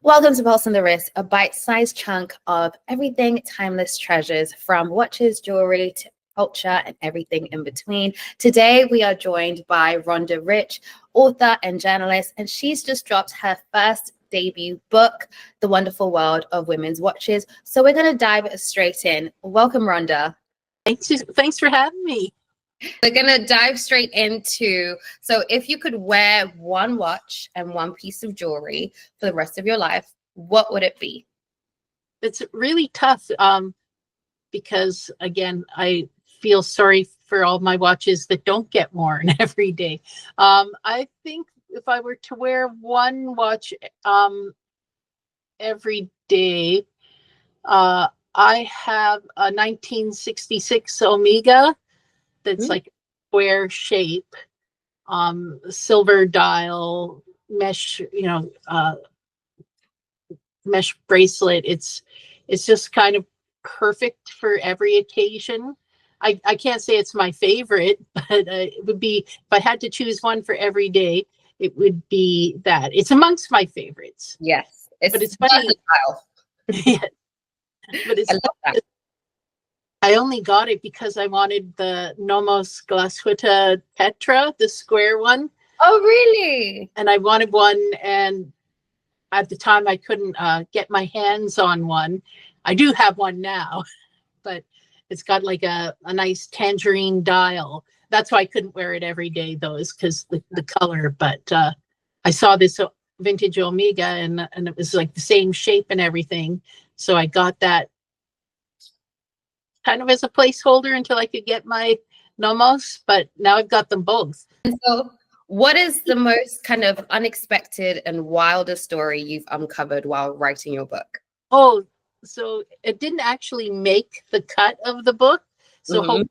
Welcome to Pulse on the Wrist, a bite-sized chunk of everything timeless treasures, from watches, jewelry to culture and everything in between. Today, we are joined by Rhonda Riche, author and journalist, and she's just dropped her first debut book, The Wonderful World of Women's Watches. So we're going to dive straight in. Welcome, Rhonda. Thanks for having me. We're going to dive straight into, so if you could wear one watch and one piece of jewelry for the rest of your life, what would it be? It's really tough because, again, I feel sorry for all my watches that don't get worn every day. I think if I were to wear one watch every day, I have a 1966 Omega that's like square shape, silver dial, mesh, mesh bracelet. It's just kind of perfect for every occasion. I can't say it's my favorite, but it would be, if I had to choose one for every day, it would be that. It's amongst my favorites. Yes, but it's funny. Yeah, but it's. I only got it because I wanted the Nomos Glashütte Tetra, the square one. Oh, really? And I wanted one, and at the time I couldn't get my hands on one. I do have one now, but it's got like a nice tangerine dial. That's why I couldn't wear it every day, though, is because the color. But I saw this vintage Omega, and it was like the same shape and everything. So I got that kind of as a placeholder until I could get my Nomos, but now I've got them both. And so what is the most kind of unexpected and wildest story you've uncovered while writing your book? Oh, so it didn't actually make the cut of the book. So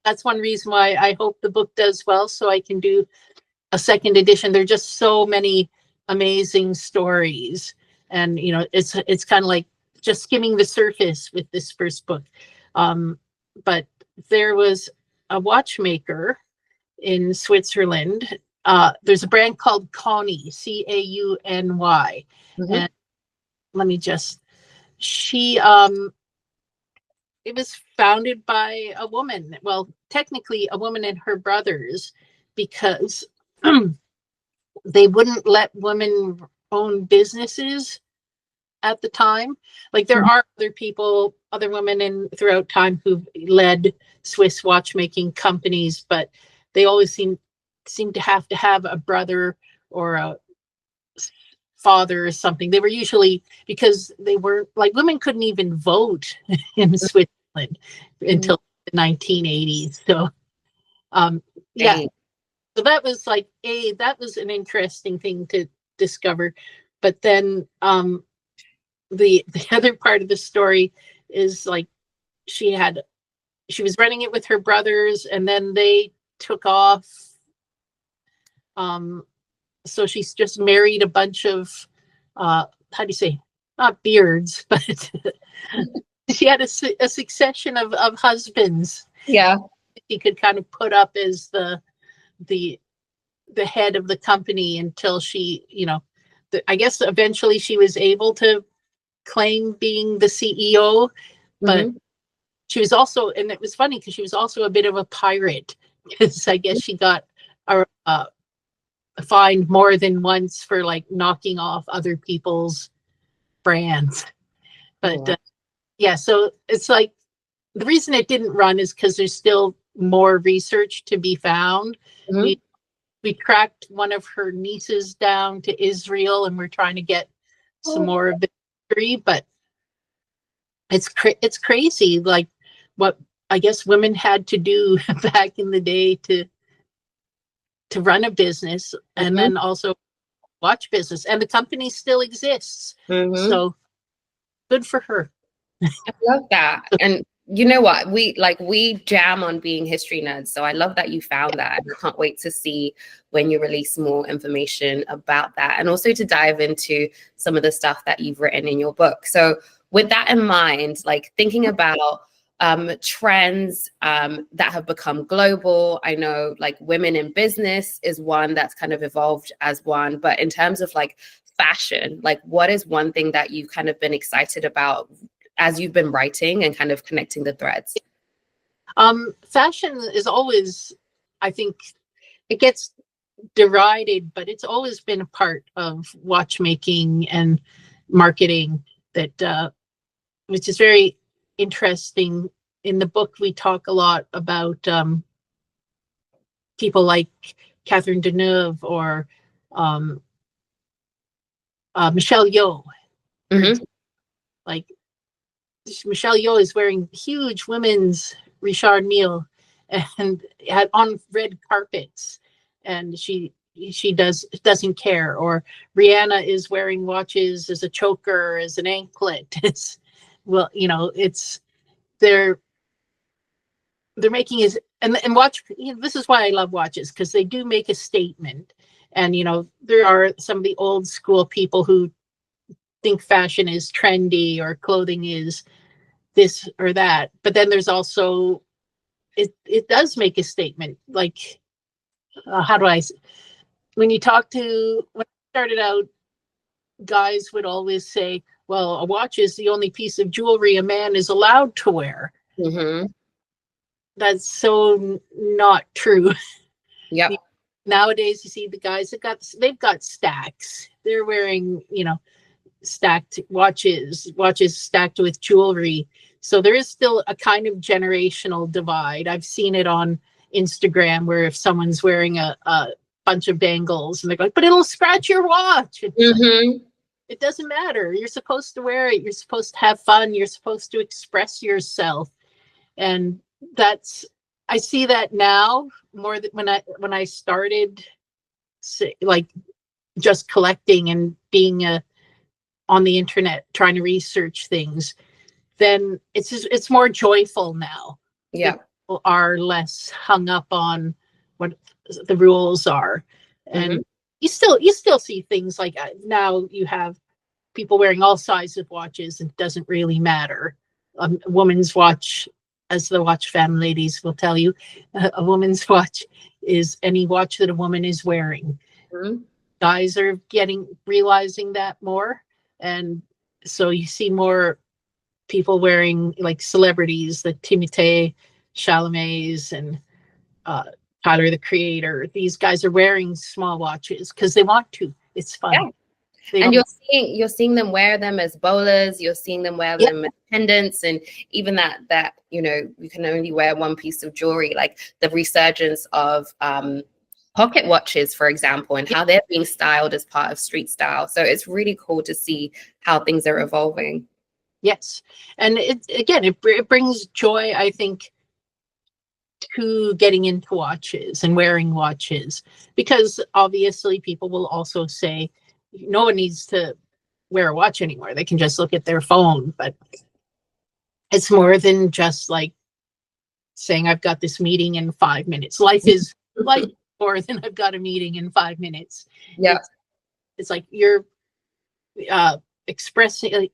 that's one reason why I hope the book does well, so I can do a second edition. There are just so many amazing stories. And, it's kind of like just skimming the surface with this first book. But there was a watchmaker in Switzerland. There's a brand called Cauny, Cauny. And let me just, it was founded by a woman. Well, technically a woman and her brothers, because they wouldn't let women own businesses at the time. Like there are other women throughout time who've led Swiss watchmaking companies, but they always seem to have a brother or a father or something. They were usually, because they were like, women couldn't even vote in Switzerland until the 1980s. So yeah. So that was that was an interesting thing to discover. But then the other part of the story is like she was running it with her brothers, and then they took off. So she's just married a bunch of how do you say, not beards, but she had a succession of husbands. Yeah, she could kind of put up as the head of the company until she, I guess eventually she was able to claim being the CEO, but she was also, and it was funny because she was also a bit of a pirate, because I guess she got fined more than once for like knocking off other people's brands. But yeah, so it's like the reason it didn't run is because there's still more research to be found. We tracked one of her nieces down to Israel, and we're trying to get some more of the history, but it's crazy, like what I guess women had to do back in the day to run a business, and then also watch business, and the company still exists. So good for her. I love that. And you know what? We jam on being history nerds. So I love that you found that. And I can't wait to see when you release more information about that, and also to dive into some of the stuff that you've written in your book. So with that in mind, like thinking about trends that have become global. I know like women in business is one that's kind of evolved as one, but in terms of like fashion, like what is one thing that you've kind of been excited about as you've been writing and kind of connecting the threads? Fashion is always, I think, it gets derided, but it's always been a part of watchmaking and marketing that, which is very interesting. In the book, we talk a lot about people like Catherine Deneuve or Michelle Yeoh. Mm-hmm. Like Michelle Yeoh is wearing huge women's Richard Mille and had on red carpets, and she doesn't care. Or Rihanna is wearing watches as a choker, as an anklet. It's, well, it's they're making is and watch. This is why I love watches, because they do make a statement. And there are some of the old school people who think fashion is trendy or clothing is this or that, but then there's also it does make a statement. Like how do I when you talk to when I started out, guys would always say, well, a watch is the only piece of jewelry a man is allowed to wear. Mm-hmm. That's so not true. Yep. Nowadays you see the guys they've got stacks. They're wearing stacked watches stacked with jewelry. So there is still a kind of generational divide. I've seen it on Instagram where if someone's wearing a bunch of bangles and they're like, but it'll scratch your watch. Mm-hmm. It doesn't matter. You're supposed to wear it. You're supposed to have fun. You're supposed to express yourself. And I see that now more than when I started, like, just collecting and being on the internet trying to research things. Then it's more joyful now. Yeah. People are less hung up on what the rules are. And Mm-hmm. you still see things like now you have people wearing all sizes of watches, and it doesn't really matter. A woman's watch, as the watch fan ladies will tell you, a woman's watch is any watch that a woman is wearing. Mm-hmm. Guys are realizing that more. And so you see more people wearing, like celebrities, the Timothée Chalamets and Tyler the Creator. These guys are wearing small watches because they want to. It's fun. Yeah. And you're seeing them wear them as bolas. You're seeing them wear them as pendants, and even that you can only wear one piece of jewelry. Like the resurgence of pocket watches, for example, and how they're being styled as part of street style. So it's really cool to see how things are evolving. Yes. And it brings joy, I think, to getting into watches and wearing watches, because obviously people will also say no one needs to wear a watch anymore. They can just look at their phone. But it's more than just like saying I've got this meeting in 5 minutes. Life is more than I've got a meeting in 5 minutes. Yeah. It's like you're expressing,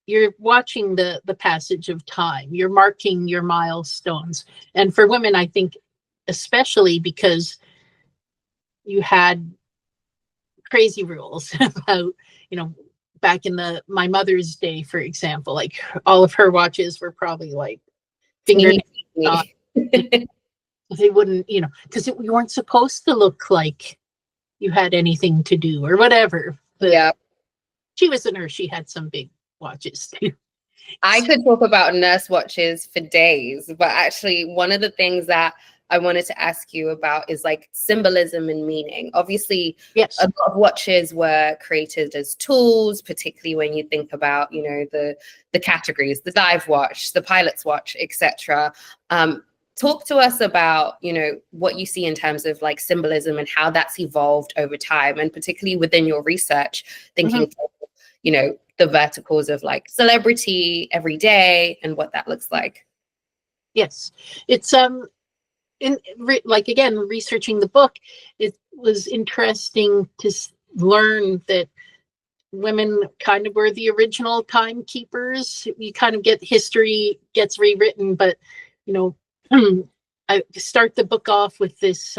you're watching the passage of time. You're marking your milestones. And for women, I think, especially because you had crazy rules about, back in my mother's day, for example, like all of her watches were probably like finger. They wouldn't, because you weren't supposed to look like you had anything to do or whatever. But yeah. She was a nurse. She had some big watches too. I could talk about nurse watches for days, but actually one of the things that I wanted to ask you about is like symbolism and meaning. Obviously, yes, a lot of watches were created as tools, particularly when you think about, the categories, the dive watch, the pilot's watch, etc. Talk to us about, what you see in terms of like symbolism and how that's evolved over time, and particularly within your research, thinking, the verticals of like celebrity, everyday, and what that looks like. Yes, it's again, researching the book, it was interesting to learn that women kind of were the original timekeepers. You kind of get history gets rewritten, but I start the book off with this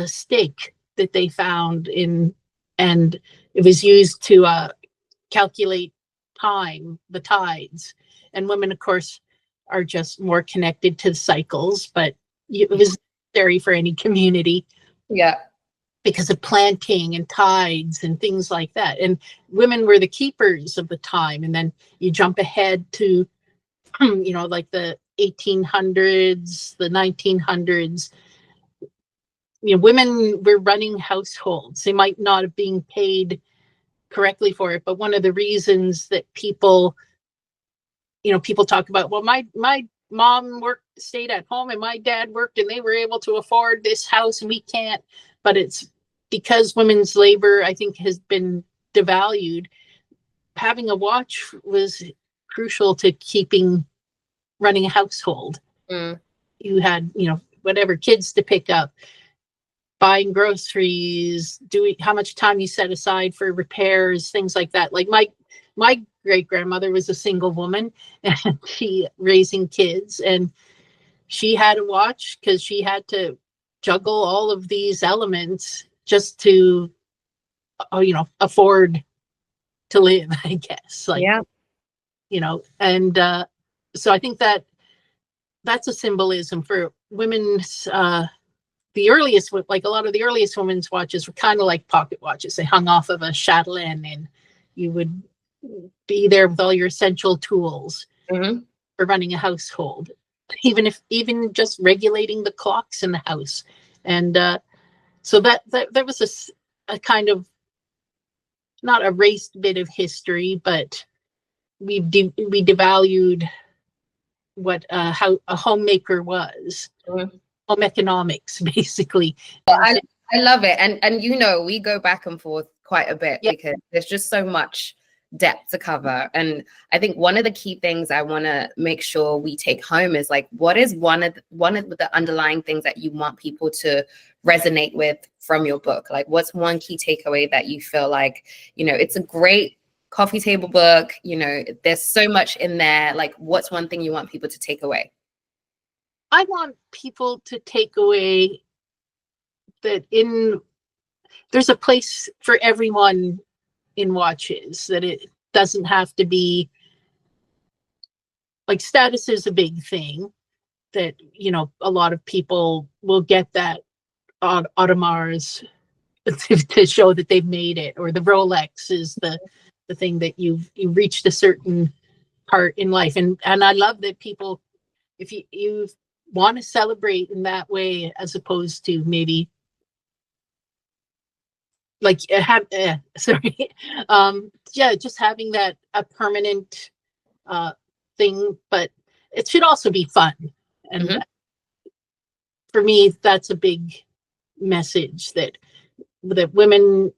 stake that they found in and it was used to calculate time, the tides. And women, of course, are just more connected to the cycles, but it was necessary for any community. Yeah. Because of planting and tides and things like that. And women were the keepers of the time. And then you jump ahead to, like the 1800s, the 1900s. Women were running households. They might not have been paid correctly for it, but one of the reasons that people talk about, well, my mom stayed at home and my dad worked and they were able to afford this house and we can't. But it's because women's labor, I think, has been devalued. Having a watch was crucial to running a household. You had, whatever, kids to pick up, buying groceries, doing how much time you set aside for repairs, things like that. Like my great grandmother was a single woman and she raising kids, and she had a watch because she had to juggle all of these elements just to, afford to live, I guess. Yeah. And so I think that's a symbolism for women's, the earliest, like a lot of the earliest women's watches were kind of like pocket watches. They hung off of a chatelaine and you would be there with all your essential tools for running a household, even just regulating the clocks in the house. And so that was a kind of not erased bit of history, but we devalued what how a homemaker was. Home economics, basically. I love it. And we go back and forth quite a bit because there's just so much depth to cover. And I think one of the key things I want to make sure we take home is like, what is one of the underlying things that you want people to resonate with from your book? Like, what's one key takeaway that you feel like, it's a great coffee table book, there's so much in there. Like, what's one thing you want people to take away? I want people to take away that there's a place for everyone in watches, that it doesn't have to be like status is a big thing, that, a lot of people will get that on Audemars to show that they've made it, or the Rolex is the thing that you've reached a certain part in life. And I love that people, if you want to celebrate in that way, as opposed to maybe like just having that a permanent thing, but it should also be fun. And for me, that's a big message, that women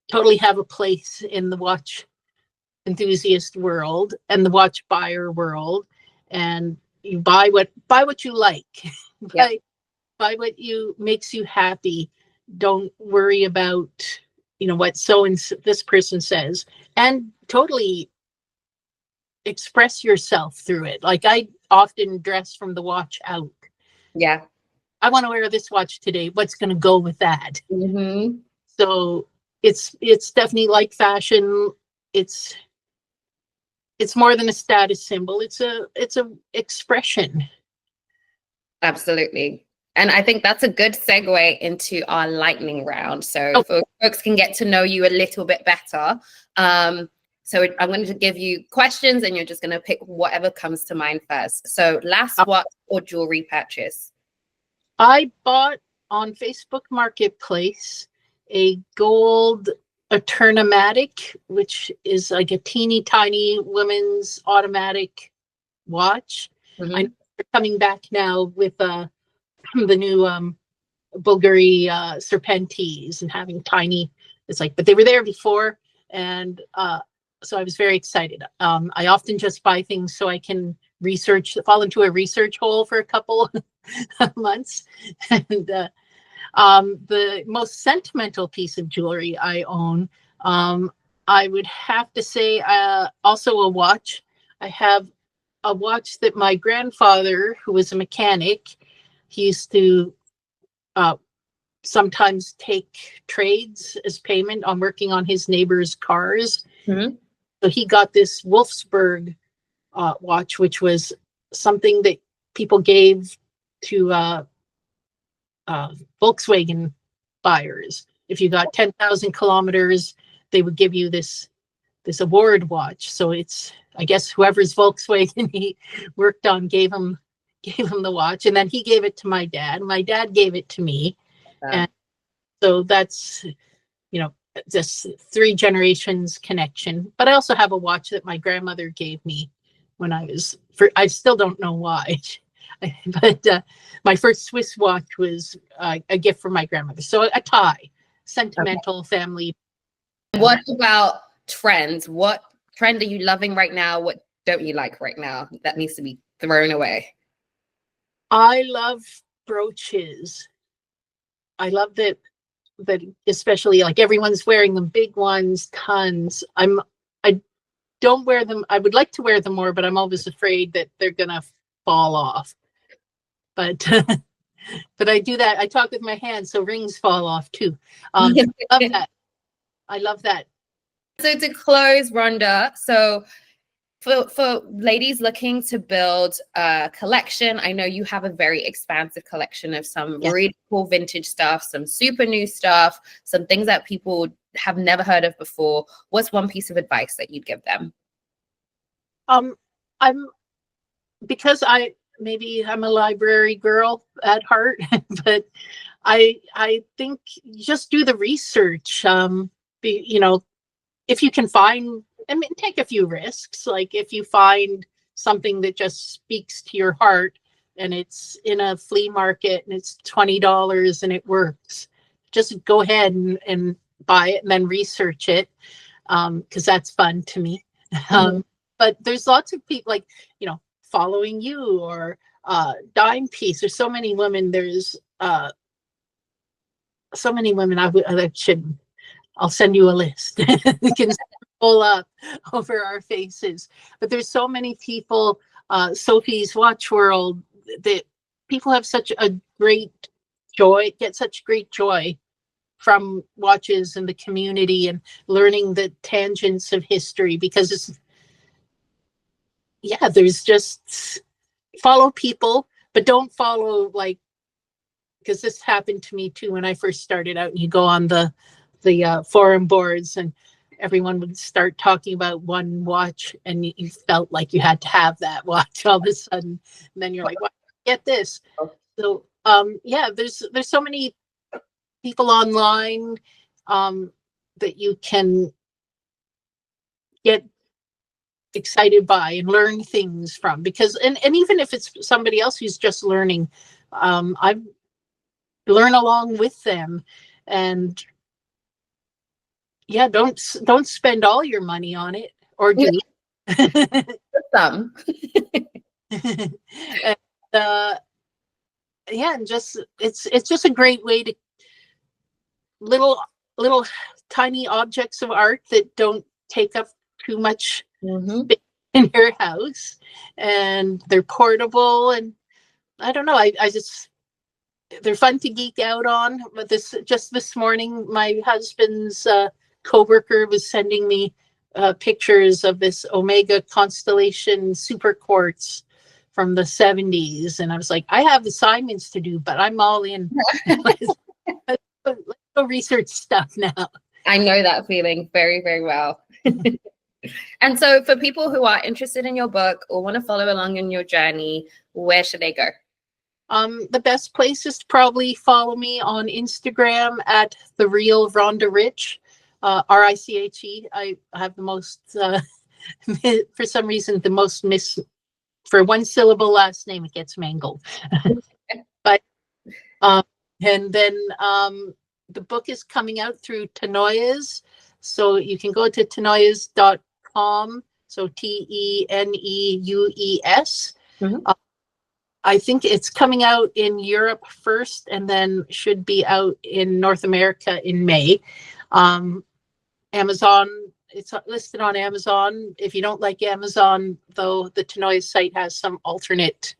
totally have a place in the watch enthusiast world and the watch buyer world, and you buy what you like. Buy what makes you happy. Don't worry about what this person says, and totally express yourself through it. Like, I often dress from the watch out. I want to wear this watch today, what's going to go with that? So it's definitely like fashion. It's more than a status symbol. It's a expression. Absolutely. And I think that's a good segue into our lightning round. So folks can get to know you a little bit better. So I'm going to give you questions and you're just going to pick whatever comes to mind first. So last watch or jewelry purchase? I bought on Facebook Marketplace a gold Eternomatic, which is like a teeny tiny women's automatic watch. I'm coming back now with the new Bulgari Serpentes, and having tiny, but they were there before. And so I was very excited. I often just buy things so I can fall into a research hole for a couple of months. And the most sentimental piece of jewelry I own, I would have to say also a watch. I have a watch that my grandfather, who was a mechanic, he used to sometimes take trades as payment on working on his neighbor's cars. Mm-hmm. So he got this Wolfsburg watch, which was something that people gave to Volkswagen buyers. If you got 10,000 kilometers, they would give you this award watch. So it's, I guess, whoever's Volkswagen he worked on gave him the watch, and then he gave it to my dad. My dad gave it to me, and so that's, just 3 generations connection. But I also have a watch that my grandmother gave me when I still don't know why, but my first Swiss watch was a gift from my grandmother. So a tie, sentimental family. What about trends? What trend are you loving right now? What don't you like right now that needs to be thrown away? I love brooches. I love that especially, like, everyone's wearing them, big ones, tons. I don't wear them. I would like to wear them more, but I'm always afraid that they're gonna fall off. But but I do that. I talk with my hands, so rings fall off too. I love that. I love that. So to close, Rhonda, so for ladies looking to build a collection, I know you have a very expansive collection of some really cool vintage stuff, some super new stuff, some things that people have never heard of before. What's one piece of advice that you'd give them? Because I'm a library girl at heart, but I think just do the research. If you can find, take a few risks. Like, if you find something that just speaks to your heart and it's in a flea market and it's $20 and it works, just go ahead and buy it and then research it, because that's fun to me. But there's lots of people, like, following you, or Dime Piece. There's so many women. There's so many women. I'll send you a list. We can pull up over our faces. But there's so many people, Sophie's Watch World, that people have such a great joy, get such great joy from watches and the community and learning the tangents of history, because there's just, follow people, but don't follow, like, because this happened to me too when I first started out, and you go on the forum boards and everyone would start talking about one watch, and you felt like you had to have that watch all of a sudden, and then you're like, well, get this. So there's so many people online that you can get excited by and learn things from, because and even if it's somebody else who's just learning, I learn along with them. And don't spend all your money on it, or do. Some. And just it's just a great way to little tiny objects of art that don't take up too much space in your house, and they're portable, and I don't know, I just, they're fun to geek out on. But this morning, my husband's co-worker was sending me pictures of this Omega Constellation super quartz from the 70s, and I was like, I have assignments to do, but I'm all in. Let's go research stuff now. I know that feeling very, very well. And so for people who are interested in your book or want to follow along in your journey, where should they go? The best place is to probably follow me on Instagram at The Real Rhonda Riche, Riche. I have the most, for some reason, the most for one syllable last name, it gets mangled. But, and then the book is coming out through Tenoyas. So you can go to tenoyas.com. So TENEUES. I think it's coming out in Europe first, and then should be out in North America in May. Amazon, it's listed on Amazon. If you don't like Amazon, though, the Tenoyas site has some alternate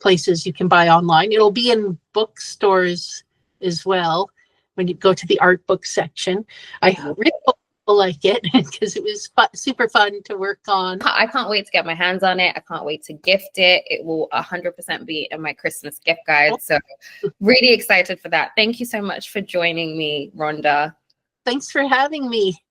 places you can buy online. It'll be in bookstores as well when you go to the art book section. I really hope people like it because it was super fun to work on. I can't wait to get my hands on it. I can't wait to gift it. It will 100% be in my Christmas gift guide. So really excited for that. Thank you so much for joining me, Rhonda. Thanks for having me.